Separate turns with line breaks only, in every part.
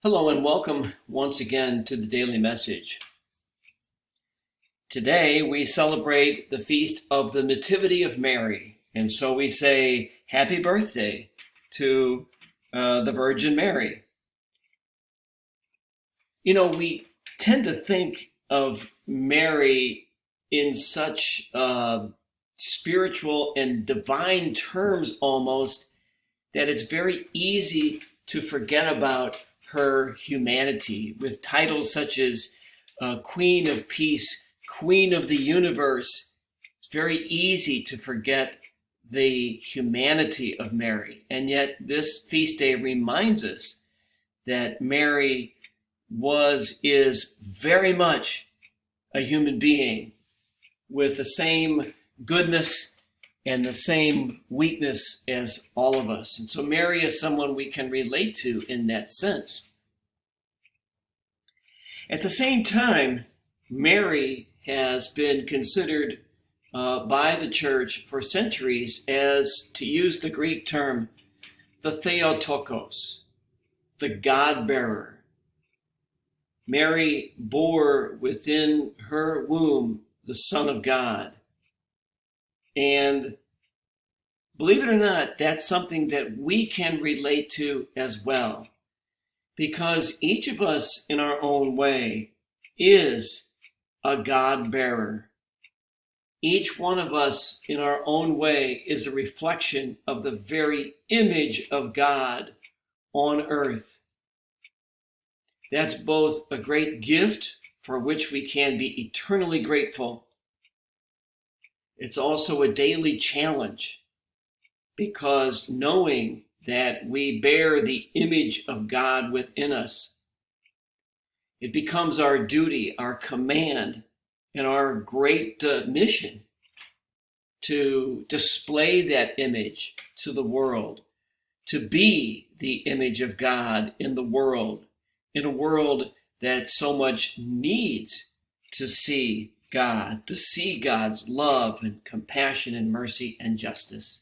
Hello and welcome once again to the Daily Message. Today we celebrate the feast of the Nativity of Mary, and so we say happy birthday to the Virgin Mary. You know, we tend to think of Mary in such spiritual and divine terms almost that it's very easy to forget about her humanity, with titles such as Queen of Peace, Queen of the Universe. It's very easy to forget the humanity of Mary. And yet this feast day reminds us that Mary is very much a human being with the same goodness and the same weakness as all of us. And so Mary is someone we can relate to in that sense. At the same time, Mary has been considered by the church for centuries as, to use the Greek term, the Theotokos, the God-bearer. Mary bore within her womb the Son of God. And believe it or not, that's something that we can relate to as well, because each of us in our own way is a God-bearer. Each one of us in our own way is a reflection of the very image of God on earth. That's both a great gift for which we can be eternally grateful. It's also a daily challenge, because knowing that we bear the image of God within us, it becomes our duty, our command, and our great mission to display that image to the world, to be the image of God in the world, in a world that so much needs to see God, to see God's love and compassion and mercy and justice.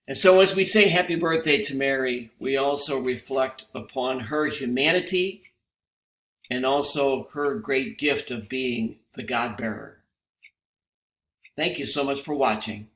And so as we say happy birthday to Mary, we also reflect upon her humanity and also her great gift of being the God-bearer. Thank you so much for watching.